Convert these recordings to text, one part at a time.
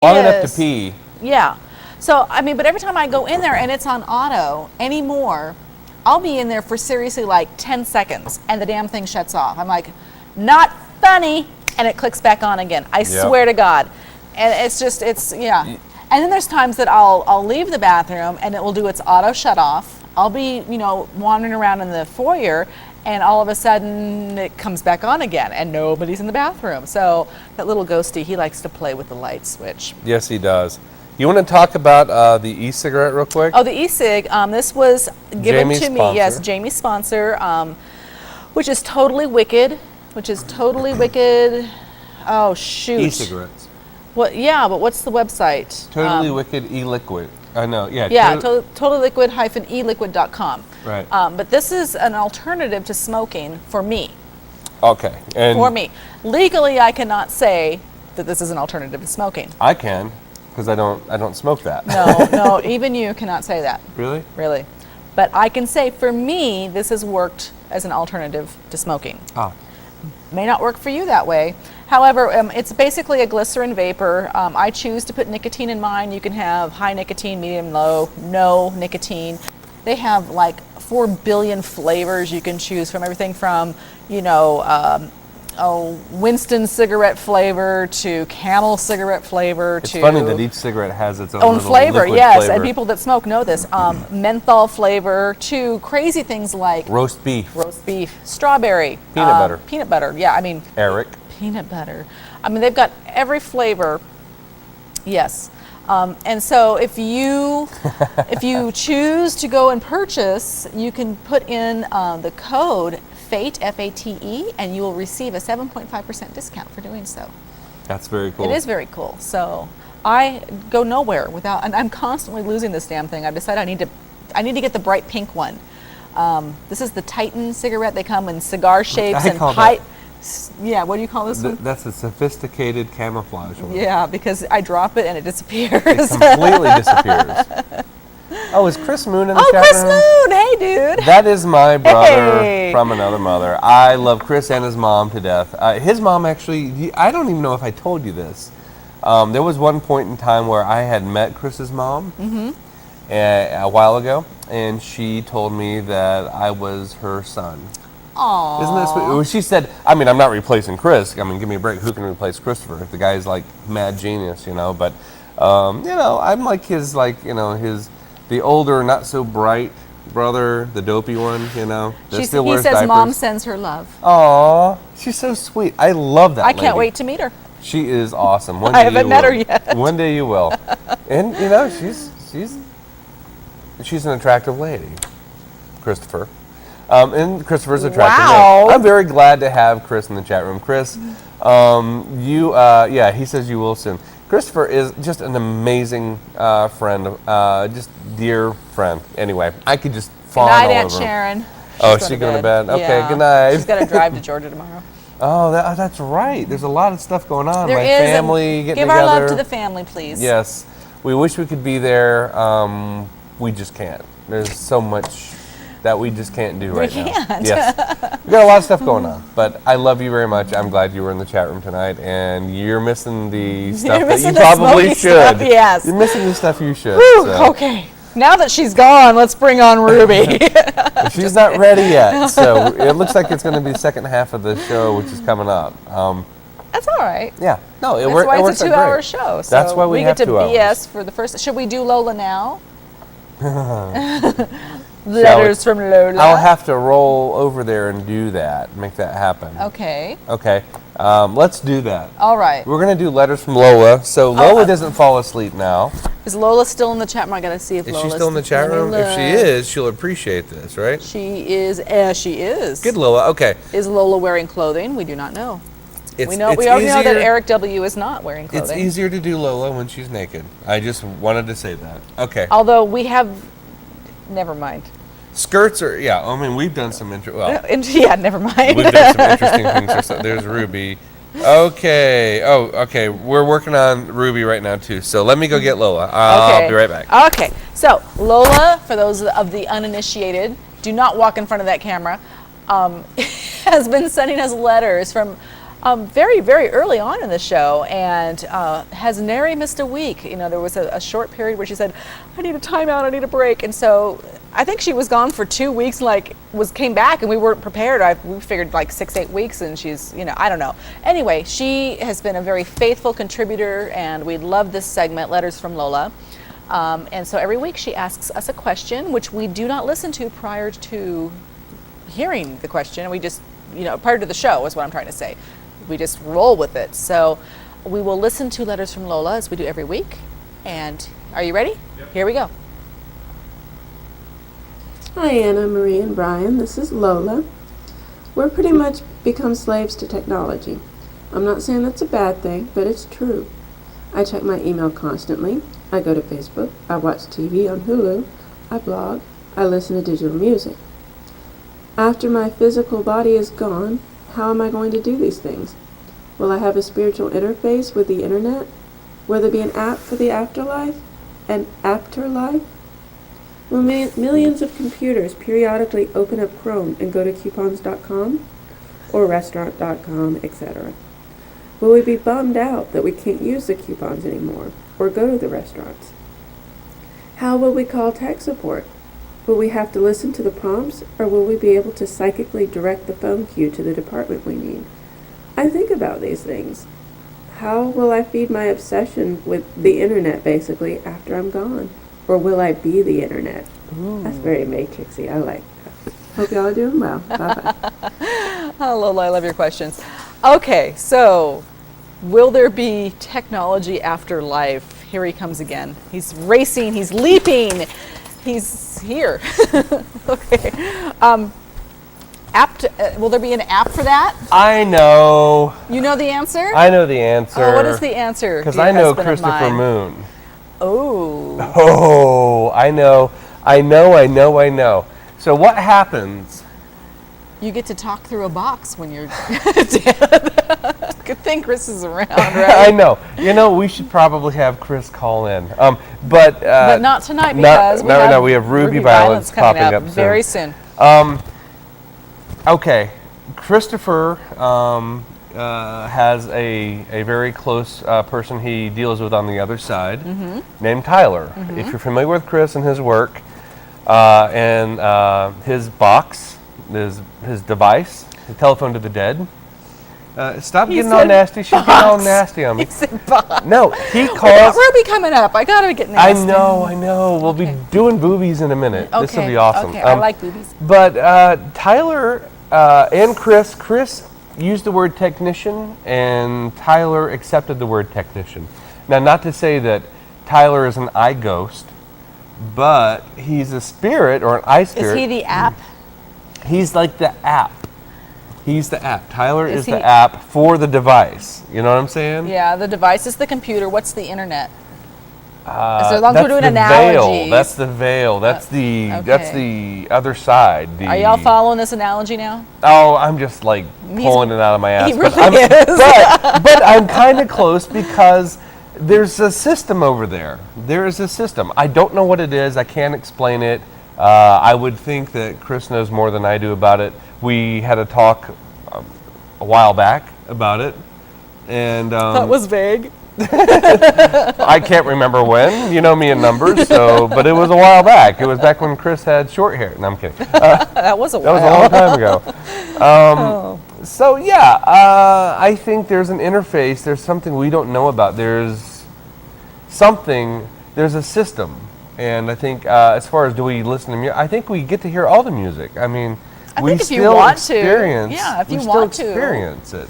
Long enough to pee. Yeah. So, I mean, but every time I go in there and it's on auto anymore, I'll be in there for seriously like 10 seconds and the damn thing shuts off. I'm like, not funny. And it clicks back on again. I swear to God. And it's just, yeah. And then there's times that I'll leave the bathroom and it will do its auto shut off. I'll be, wandering around in the foyer and all of a sudden it comes back on again and nobody's in the bathroom. So that little ghosty, he likes to play with the light switch. Yes, he does. You want to talk about the e-cigarette real quick? Oh, the e-cig. This was given Jamie's to me. sponsor. Yes, Jamie's sponsor, which is totally wicked. Oh, shoot. E-cigarettes. What? Yeah, but what's the website? Totally Wicked e-liquid. I know. Yeah. Yeah, totallyliquid-eliquid.com. Right. But this is an alternative to smoking for me. Okay. And For me, legally, I cannot say that this is an alternative to smoking. I can, because I don't smoke that. No, even you cannot say that. Really? Really. But I can say for me, this has worked as an alternative to smoking. Oh. May not work for you that way. However, it's basically a glycerin vapor. I choose to put nicotine in mine. You can have high nicotine, medium, low, no nicotine. They have like 4 billion flavors you can choose from, everything from, Winston cigarette flavor to Camel cigarette flavor It's to... funny that each cigarette has its own little flavor, liquid yes, flavor. and people that smoke know this. Menthol flavor to crazy things like Roast beef. strawberry, Peanut butter. Yeah, I mean, Eric. peanut butter. I mean, they've got every flavor. Yes. And so if you choose to go and purchase, you can put in the code FATE, F-A-T-E, and you will receive a 7.5% discount for doing so. That's very cool. It is very cool. So I go nowhere without, and I'm constantly losing this damn thing. I've decided I need to get the bright pink one. This is the Titan cigarette. They come in cigar shapes and pipe. Yeah, what do you call this one? That's a sophisticated camouflage one. Yeah, because I drop it and it disappears. It completely disappears. Oh, is Chris Moon in the chat Chris room? Moon! Hey, dude. That is my brother Hey. from another mother. I love Chris and his mom to death. His mom actually, I don't even know if I told you this. There was one point in time where I had met Chris's mom a while ago, and she told me that I was her son. Aww. Isn't that sweet? Well, she said, I mean, I'm not replacing Chris. I mean, give me a break. Who can replace Christopher? The guy's like mad genius, But, I'm like his, the older, not so bright brother, the dopey one, that still wears diapers. He says mom sends her love. Aw, she's so sweet. I love that I can't lady. wait to meet her. She is awesome. One I day haven't you met will. her yet. One day you will. And, she's an attractive lady, Christopher. And Christopher's attractive. Wow. I'm very glad to have Chris in the chat room. Chris, he says you will soon. Christopher is just an amazing friend, just dear friend. Anyway, I could just fawn all over him. Aunt Sharon. She's going to bed. Okay, Yeah. good night. She's got to drive to Georgia tomorrow. Oh, that's right. There's a lot of stuff going on. There My is. family getting Give together. our love to the family, please. Yes. We wish we could be there. We just can't. There's so much that we just can't do right now. We can't. Yes. We got a lot of stuff going on. But I love you very much. I'm glad you were in the chat room tonight. And you're missing the stuff that you probably should. Stuff, yes. You're missing the stuff you should. Whew, so. okay. Now that she's gone, let's bring on Ruby. She's not ready yet. So it looks like it's going to be the second half of the show, which is coming up. That's all right. Yeah. No, it That's works. why It it's a works out 2-hour great. show. So That's why we have get to 2 hours. BS for the first. Should we do Lola now? Letters from Lola. I'll have to roll over there and do that. Make that happen. Okay. Okay. Let's do that. All right. We're going to do letters from Lola. So Lola doesn't fall asleep now. Is Lola still in the chat room? I got to see if Is Lola's she still in the chat room? Lola. If she is, she'll appreciate this, right? She is. She is. Good, Lola. Okay. Is Lola wearing clothing? We do not know. It's We already know that Eric W. is not wearing It's clothing. easier to do Lola when she's naked. I just wanted to say that. Okay. Although we have. Never mind. Skirts are, I mean, we've done some Yeah, never mind. we've done some interesting things. There's Ruby. Okay. Oh, okay. We're working on Ruby right now, too. So let me go get Lola. I'll be right back. Okay. So, Lola, for those of the uninitiated, do not walk in front of that camera, has been sending us letters from very, very early on in the show, and has nary missed a week. You know, there was a short period where she said, "I need a timeout, I need a break," and so I think she was gone for 2 weeks. Came back, and we weren't prepared. We figured like 6-8 weeks, and she's, I don't know. Anyway, she has been a very faithful contributor, and we love this segment, Letters from Lola. And so every week she asks us a question, which we do not listen to prior to hearing the question. We just, prior to the show is what I'm trying to say. We just roll with it. So we will listen to Letters from Lola as we do every week. And are you ready? Yep. Here we go. Hi, Anna, Marie, and Brian. This is Lola. We're pretty much become slaves to technology. I'm not saying that's a bad thing, but it's true. I check my email constantly. I go to Facebook. I watch TV on Hulu. I blog. I listen to digital music. After my physical body is gone, how am I going to do these things? Will I have a spiritual interface with the internet? Will there be an app for the afterlife? An afterlife? Will millions of computers periodically open up Chrome and go to coupons.com or restaurant.com, etc.? Will we be bummed out that we can't use the coupons anymore or go to the restaurants? How will we call tech support? Will we have to listen to the prompts, or will we be able to psychically direct the phone queue to the department we need? I think about these things. How will I feed my obsession with the internet, basically, after I'm gone? Or will I be the internet? Ooh. That's very matrixy. I like that. Hope y'all are doing well. Bye-bye. Oh, Lola, I love your questions. Okay, so will there be technology after life? Here he comes again. He's racing, he's leaping. He's here. Okay. Will there be an app for that? I know. You know the answer? I know the answer. Oh, what is the answer? Because I know Christopher Moon. Oh. Oh, I know. So what happens? You get to talk through a box when you're dead. Good thing Chris is around, right? I know. We should probably have Chris call in. But not tonight because we have Ruby Violence popping up very soon. Okay, Christopher has a very close person he deals with on the other side, named Tyler. If you're familiar with Chris and his work, and his box, his device, the telephone to the dead. Stop getting all nasty. She's getting all nasty on me. He said box. No, he calls. Ruby coming up. I gotta get nasty. I know. We'll be doing boobies in a minute. Okay. This will be awesome. Okay, I like boobies. But Tyler and Chris used the word technician, and Tyler accepted the word technician. Now, not to say that Tyler is an eye ghost, but he's a spirit or an eye spirit. Is he the app? He's like the app. He's the app. Tyler is the app for the device. You know what I'm saying? Yeah, the device is the computer. What's the internet? As long as we're doing analogies. That's the veil. That's the other side. Are y'all following this analogy now? Oh, I'm just pulling it out of my ass. He really is. But I'm kind of close because there's a system over there. There is a system. I don't know what it is. I can't explain it. I would think that Chris knows more than I do about it. We had a talk a while back about it, and that was vague. I can't remember when. You know me in numbers, but it was a while back. It was back when Chris had short hair. No, I'm kidding. That was a while. That was a long time ago. So yeah, I think there's an interface. There's something we don't know about. There's a system. And I think as far as do we listen to music, I think we get to hear all the music. I mean, we still experience it.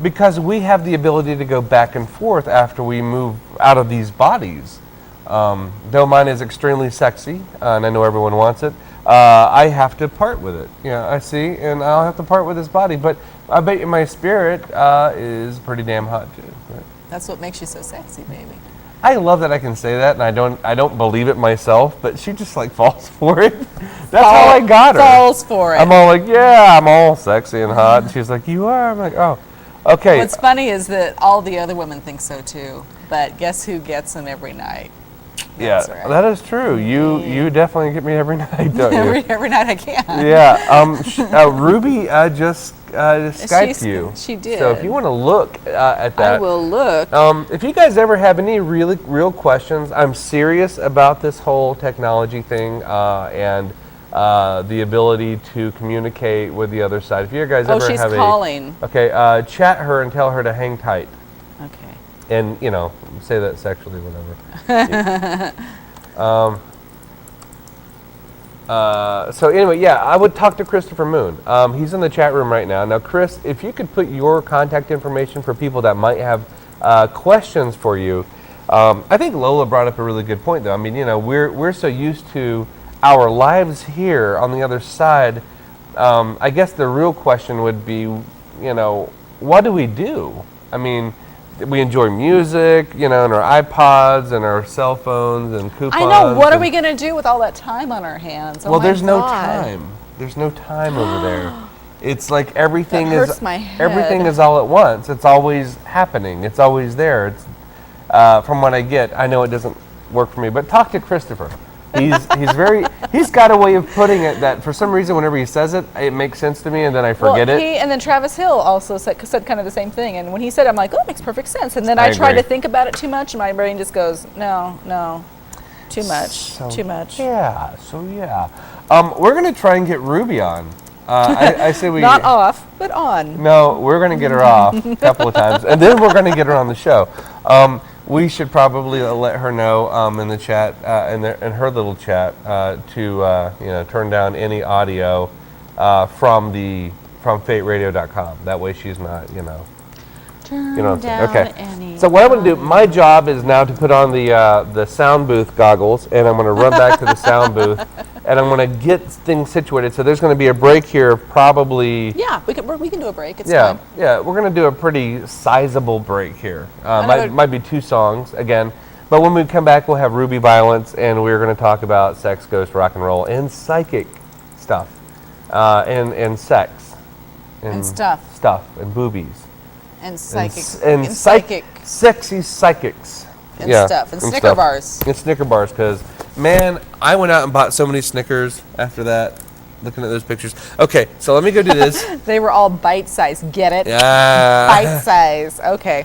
Because we have the ability to go back and forth after we move out of these bodies. Though mine is extremely sexy, and I know everyone wants it, I have to part with it. I see, and I'll have to part with this body. But I bet you my spirit is pretty damn hot too. Right? That's what makes you so sexy, baby. I love that I can say that, and I don't believe it myself, but she just falls for it. That's how I got her. Falls for it. I'm all I'm all sexy and hot, and she's like, you are? I'm like, oh, okay. What's funny is that all the other women think so too, but guess who gets them every night? That's Yeah, right. that is true. You definitely get me every night, don't you? every night I can. Yeah. Ruby just Skyped you. She did. So if you want to look at that, I will look. If you guys ever have any real questions, I'm serious about this whole technology thing and the ability to communicate with the other side. If you guys ever she's have calling. chat her and tell her to hang tight. Okay. And, say that sexually, whatever. So anyway, yeah, I would talk to Christopher Moon. He's in the chat room right now. Now, Chris, if you could put your contact information for people that might have questions for you. I think Lola brought up a really good point, though. I mean, we're so used to our lives here on the other side. I guess the real question would be, what do we do? I mean, we enjoy music, and our iPods and our cell phones and coupons. I know. What are we going to do with all that time on our hands? Well, there's no time. There's no time over there. It's like everything That hurts my head. Everything is all at once. It's always happening. It's always there. It's from what I get. I know it doesn't work for me, but talk to Christopher. He's got a way of putting it that for some reason whenever he says it, it makes sense to me, and then I forget it. And then Travis Hill also said kind of the same thing. And when he said it, I'm like, oh, it makes perfect sense. And then I try to think about it too much, and my brain just goes, no, too much. Yeah. We're gonna try and get Ruby on. I say we not off, but on. No, we're gonna get her off a couple of times, and then we're gonna get her on the show. We should probably let her know in the chat, in her little chat, to turn down any audio from fateradio.com. That way she's not, Turn what I'm saying? down Okay. any So what I'm going to do, my job is now to put on the sound booth goggles, and I'm going to run back to the sound booth, and I'm going to get things situated. So there's going to be a break here, probably. Yeah, we can do a break. It's Yeah, fine. yeah, we're going to do a pretty sizable break here. Might be 2 songs again, but when we come back, we'll have Ruby Violence, and we're going to talk about sex, ghost, rock and roll, and psychic stuff, and sex, And stuff. and boobies. And psychic. And psychic. Sexy psychics. And stuff. And Snicker bars. And Snicker bars, because, man, I went out and bought so many Snickers after that, looking at those pictures. Okay, so let me go do this. They were all bite size. Get it? Yeah. Bite size. Okay.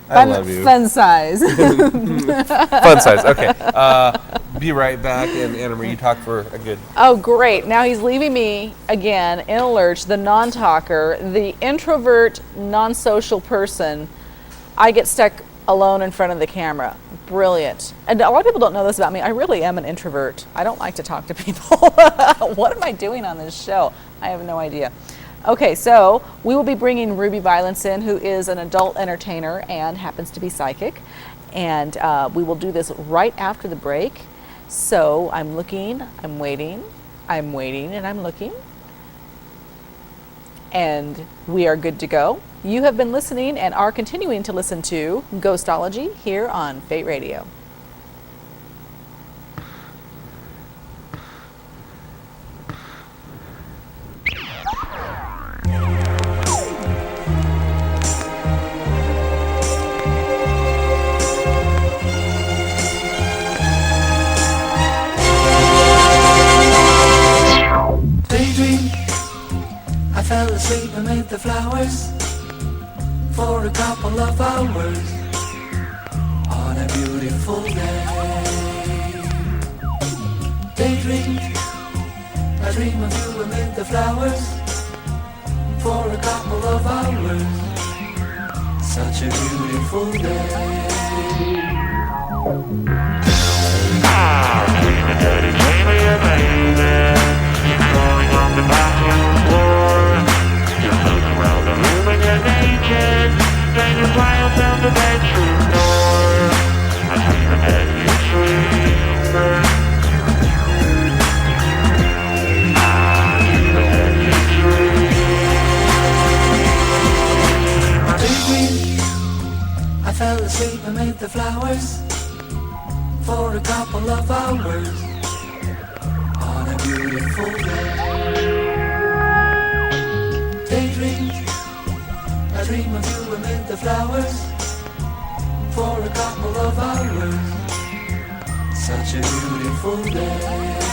I love you. Fun size. Fun size. Okay. Be right back. And Anna Marie, you talk for a good. Oh, great. Now he's leaving me again in a lurch, the non-talker, the introvert, non-social person. I get stuck alone in front of the camera. Brilliant. And a lot of people don't know this about me. I really am an introvert. I don't like to talk to people. What am I doing on this show? I have no idea. Okay, so we will be bringing Ruby Violence in, who is an adult entertainer and happens to be psychic. And we will do this right after the break. So I'm looking, I'm waiting, and I'm looking. And we are good to go. You have been listening and are continuing to listen to Ghostology here on Fate Radio. I fell asleep amid the flowers for a couple of hours on a beautiful day. Daydream, I dream of you amid the flowers for a couple of hours. Such a beautiful day. Going on the bathroom floor, just look around the room and you're naked. Then you fly down the bedroom door. I dream that you sleep. I dream that you sleep. Daydream, I fell asleep amid the flowers for a couple of hours on a beautiful day. Daydream, I dream of you amid the flowers for a couple of hours. such a beautiful day.